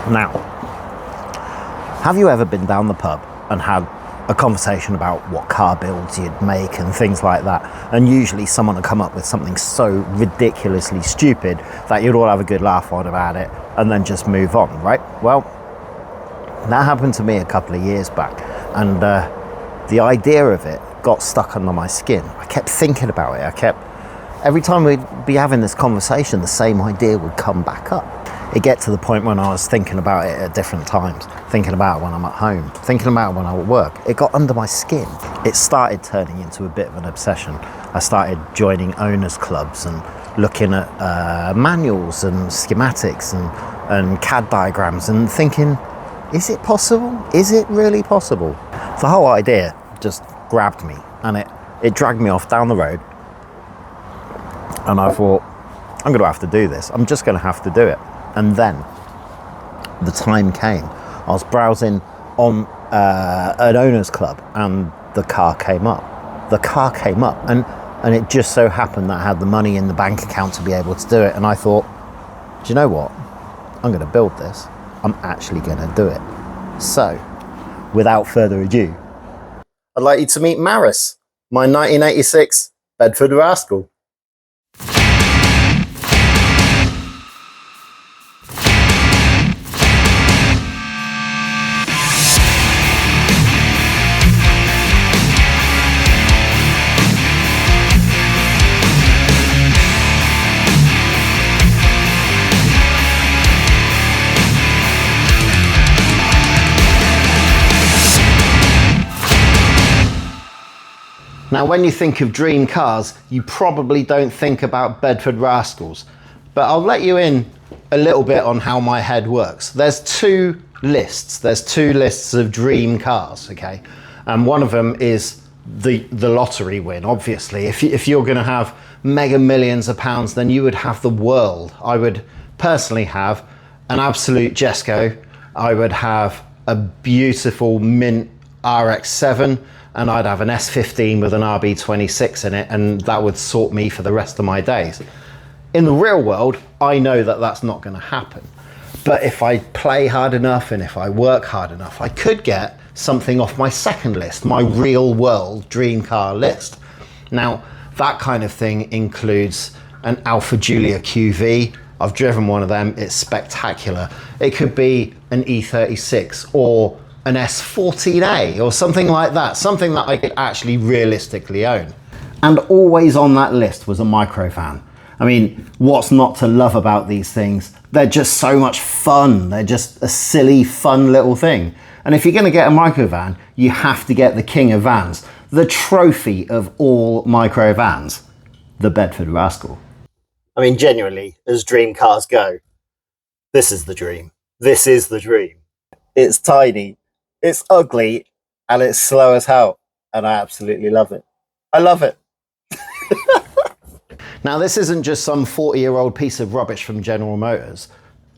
Now, have you ever been down the pub and had a conversation about what car builds you'd make and things like that? And usually someone will come up with something so ridiculously stupid that you'd all have a good laugh on about it and then just move on, right? Well, that happened to me a couple of years back, and the idea of it got stuck under my skin. I kept thinking about it. Every time we'd be having this conversation, the same idea would come back up. It get to the point when I was thinking about it at different times, thinking about it when I'm at home, thinking about it when I'm at work. It got under my skin. It started turning into a bit of an obsession. I started joining owners clubs and looking at manuals and schematics and CAD diagrams and thinking, is it possible? Is it really possible? The whole idea just grabbed me, and it dragged me off down the road. And I thought, I'm going to have to do this. I'm just going to have to do it. And then the time came. I was browsing on an owner's club, and the car came up. And it just so happened that I had the money in the bank account to be able to do it. And I thought, do you know what? I'm going to build this. I'm actually going to do it. So, without further ado, I'd like you to meet Maris, my 1986 Bedford Rascal. Now, when you think of dream cars, you probably don't think about Bedford Rascals, but I'll let you in a little bit on how my head works. There's two lists of dream cars, okay? And one of them is the lottery win, obviously. If you're gonna have mega millions of pounds, then you would have the world. I would personally have an absolute Jesco. I would have a beautiful mint RX-7, and I'd have an S15 with an RB26 in it, and that would sort me for the rest of my days. In the real world, I know that that's not going to happen. But if I play hard enough and if I work hard enough, I could get something off my second list, my real world dream car list. Now, that kind of thing includes an Alfa Giulia QV. I've driven one of them, it's spectacular. It could be an E36 or an S14A or something like that, something that I could actually realistically own. And always on that list was a microvan. I mean, what's not to love about these things? They're just so much fun. They're just a silly, fun little thing. And if you're going to get a microvan, you have to get the king of vans, the trophy of all microvans, the Bedford Rascal. I mean, genuinely, as dream cars go, this is the dream. This is the dream. It's tiny. It's ugly, and it's slow as hell, and I absolutely love it. I love it. Now, this isn't just some 40-year-old piece of rubbish from General Motors.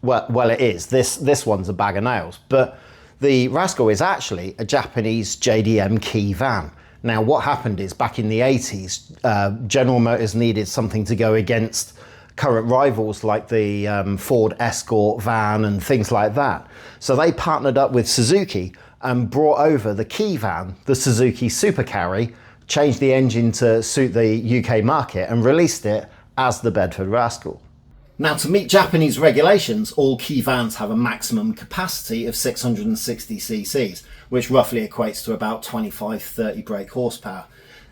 Well, it is. This one's a bag of nails. But the Rascal is actually a Japanese JDM key van. Now, what happened is back in the 80s, General Motors needed something to go against current rivals like the Ford Escort van and things like that. So they partnered up with Suzuki and brought over the key van, the Suzuki Super Carry, changed the engine to suit the UK market and released it as the Bedford Rascal. Now, to meet Japanese regulations, all key vans have a maximum capacity of 660 cc's, which roughly equates to about 25-30 brake horsepower.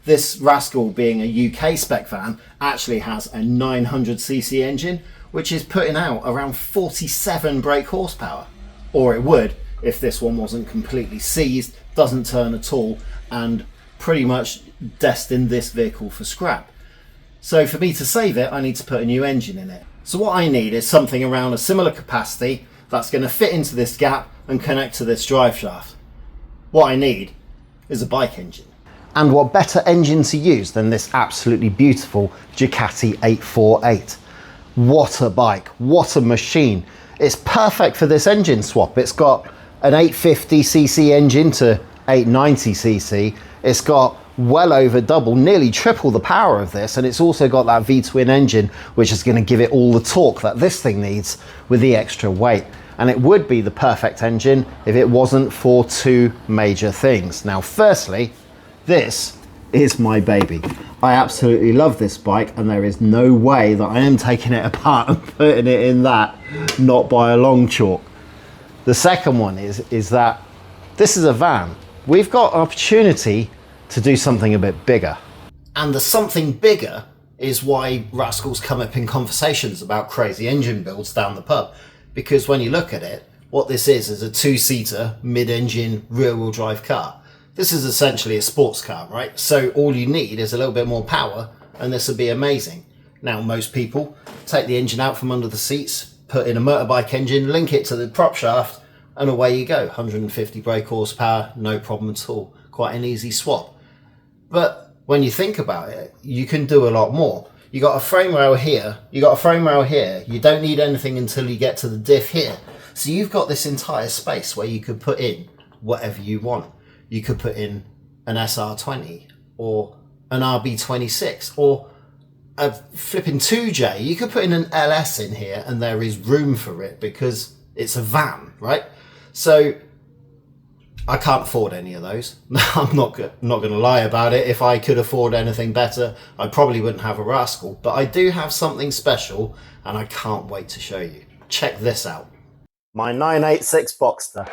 This Rascal, being a UK spec van, actually has a 900cc engine, which is putting out around 47 brake horsepower. Or it would, if this one wasn't completely seized, doesn't turn at all, and pretty much destined this vehicle for scrap. So for me to save it, I need to put a new engine in it. So what I need is something around a similar capacity that's going to fit into this gap and connect to this drive shaft. What I need is a bike engine. And what better engine to use than this absolutely beautiful Ducati 848. What a bike, what a machine. It's perfect for this engine swap. It's got an 850cc engine to 890cc. It's got well over double, nearly triple the power of this, and it's also got that V-twin engine, which is going to give it all the torque that this thing needs with the extra weight. and it would be the perfect engine if it wasn't for two major things. Now, firstly, this is my baby. I absolutely love this bike, and there is no way that I am taking it apart and putting it in that, not by a long chalk. The second one is that this is a van. We've got an opportunity to do something a bit bigger. And the something bigger is why Rascals come up in conversations about crazy engine builds down the pub. Because when you look at it, what this is a two-seater, mid-engine, rear-wheel drive car. This is essentially a sports car, right? So all you need is a little bit more power, and this would be amazing. Now, most people take the engine out from under the seats, put in a motorbike engine, link it to the prop shaft, and away you go. 150 brake horsepower, no problem at all. Quite an easy swap. But when you think about it, you can do a lot more. You got a frame rail here, you got a frame rail here. You don't need anything until you get to the diff here. So you've got this entire space where you could put in whatever you want. You could put in an SR20 or an RB26 or a flipping 2J. You could put in an LS in here, and there is room for it because it's a van, right? So I can't afford any of those. I'm not going to lie about it. If I could afford anything better, I probably wouldn't have a Rascal. But I do have something special, and I can't wait to show you. Check this out. My 986 Boxster.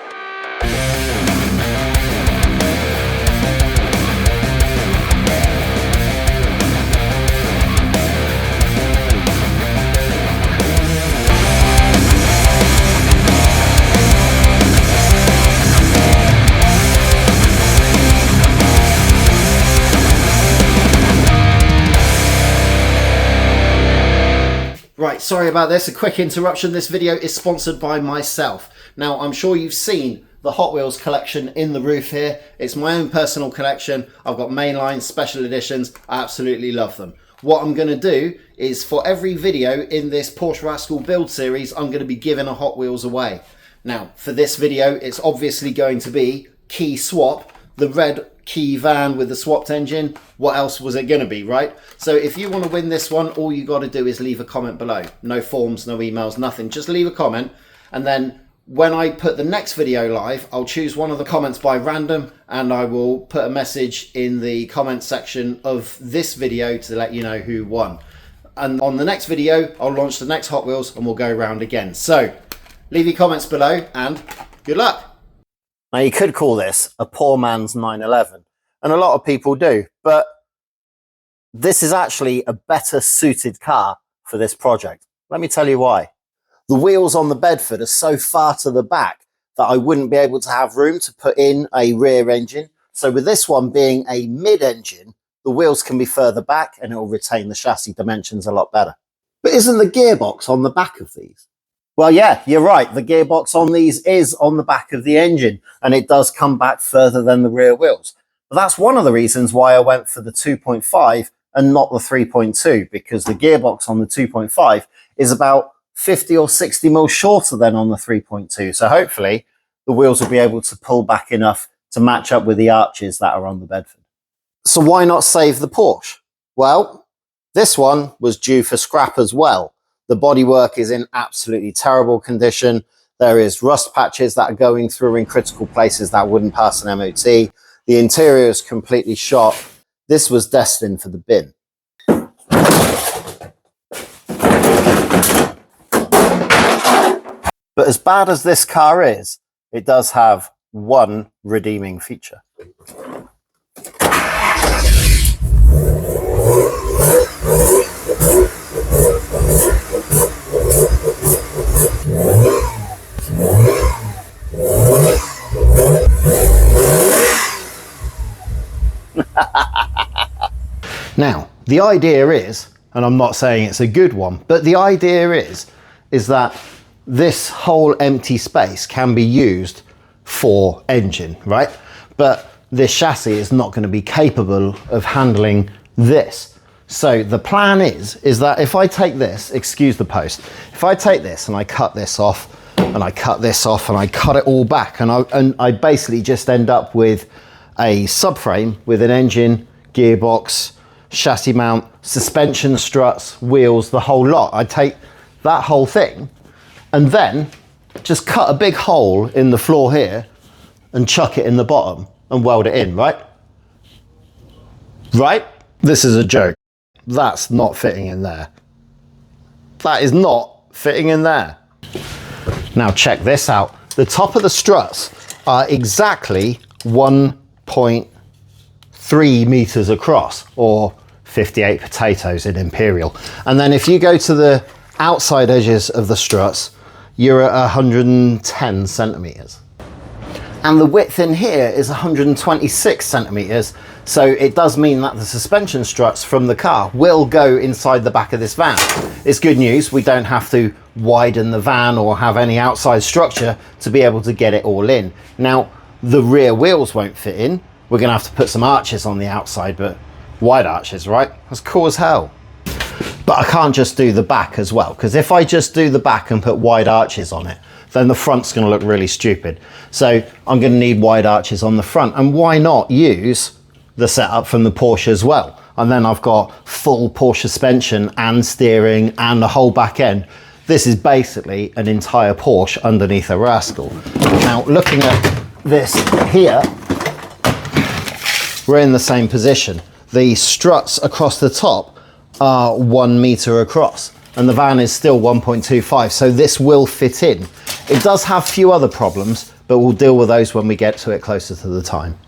Right, sorry about this, a quick interruption. This video is sponsored by myself. Now, I'm sure you've seen the Hot Wheels collection in the roof here. It's my own personal collection. I've got mainline, special editions. I absolutely love them. What I'm going to do is, for every video in this Porsche Rascal build series, I'm going to be giving a Hot Wheels away. Now, for this video, it's obviously going to be key swap, the red key van with the swapped engine. What else was it going to be, right? So if you want to win this one, all you got to do is leave a comment below. No forms, no emails, nothing. Just leave a comment, and then when I put the next video live, I'll choose one of the comments by random, and I will put a message in the comment section of this video to let you know who won. And on the next video, I'll launch the next Hot Wheels, and we'll go round again. So leave your comments below, and good luck. Now, you could call this a poor man's 911, and a lot of people do, but this is actually a better suited car for this project. Let me tell you why. The wheels on the Bedford are so far to the back that I wouldn't be able to have room to put in a rear engine. So with this one being a mid-engine, the wheels can be further back and it will retain the chassis dimensions a lot better. But isn't the gearbox on the back of these? Well, yeah, you're right. The gearbox on these is on the back of the engine, and it does come back further than the rear wheels. But that's one of the reasons why I went for the 2.5 and not the 3.2, because the gearbox on the 2.5 is about 50 or 60 mil shorter than on the 3.2. So hopefully the wheels will be able to pull back enough to match up with the arches that are on the Bedford. So why not save the Porsche? Well, this one was due for scrap as well. The bodywork is in absolutely terrible condition. There is rust patches that are going through in critical places that wouldn't pass an MOT. The interior is completely shot. This was destined for the bin. But as bad as this car is, it does have one redeeming feature. Now, the idea is, and I'm not saying it's a good one, but the idea is that this whole empty space can be used for engine, right? But this chassis is not going to be capable of handling this. So the plan is that if I take this, excuse the post, if I take this and I cut this off and I cut this off and I cut it all back, and I basically just end up with a subframe with an engine, gearbox, chassis mount, suspension, struts, wheels, the whole lot. I take that whole thing, and then just cut a big hole in the floor here and chuck it in the bottom and weld it in, right? Right? This is a joke. That's not fitting in there. That is not fitting in there. Now check this out. The top of the struts are exactly 1.3 meters across, or 58 potatoes in imperial. And then if you go to the outside edges of the struts, you're at 110 centimeters. And the width in here is 126 centimeters. So it does mean that the suspension struts from the car will go inside the back of this van. It's good news. We don't have to widen the van or have any outside structure to be able to get it all in. Now, the rear wheels won't fit in. We're gonna have to put some arches on the outside, but wide arches, right? That's cool as hell. But I can't just do the back as well, because if I just do the back and put wide arches on it, then the front's going to look really stupid. So I'm going to need wide arches on the front. And why not use the setup from the Porsche as well? And then I've got full Porsche suspension and steering and the whole back end. This is basically an entire Porsche underneath a Rascal. Now, looking at this here, we're in the same position. The struts across the top are 1 meter across, and the van is still 1.25, so this will fit in. It does have a few other problems, but we'll deal with those when we get to it closer to the time.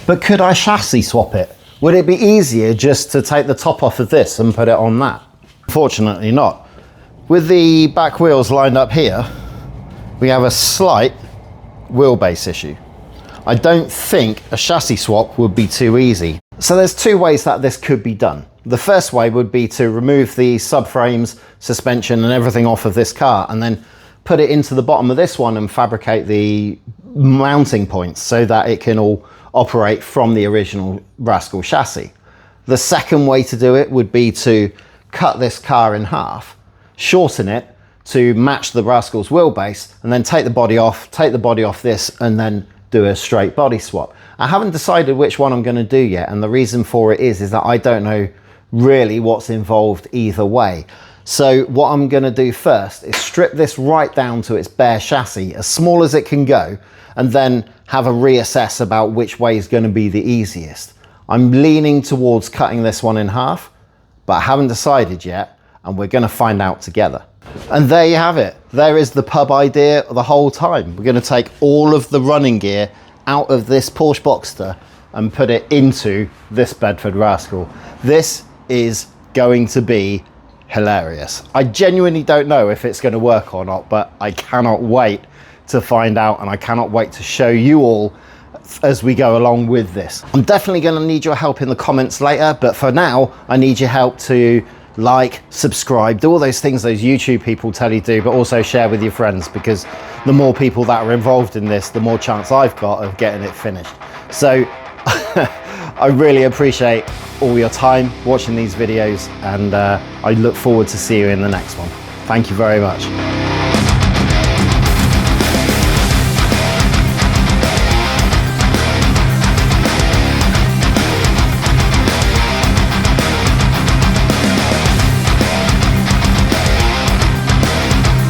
But could I chassis swap it? Would it be easier just to take the top off of this and put it on that? Fortunately not. With the back wheels lined up here, we have a slight wheelbase issue. I don't think a chassis swap would be too easy. So there's two ways that this could be done. The first way would be to remove the subframes, suspension and everything off of this car and then put it into the bottom of this one and fabricate the mounting points so that it can all operate from the original Rascal chassis. The second way to do it would be to cut this car in half, shorten it to match the Rascal's wheelbase, and then take the body off this, and then do a straight body swap. I haven't decided which one I'm going to do yet, and the reason for it is that I don't know really what's involved either way. So what I'm going to do first is strip this right down to its bare chassis, as small as it can go, and then have a reassess about which way is going to be the easiest. I'm leaning towards cutting this one in half, but I haven't decided yet, and we're going to find out together. And there you have it. There is the pub idea the whole time. We're going to take all of the running gear out of this Porsche Boxster and put it into this Bedford Rascal. This is going to be hilarious. I genuinely don't know if it's going to work or not, but I cannot wait to find out, and I cannot wait to show you all as we go along with this. I'm definitely going to need your help in the comments later, but for now I need your help to like, subscribe, do all those things those YouTube people tell you to do, but also share with your friends, because the more people that are involved in this, the more chance I've got of getting it finished. So I really appreciate all your time watching these videos, and I look forward to see you in the next one. Thank you very much.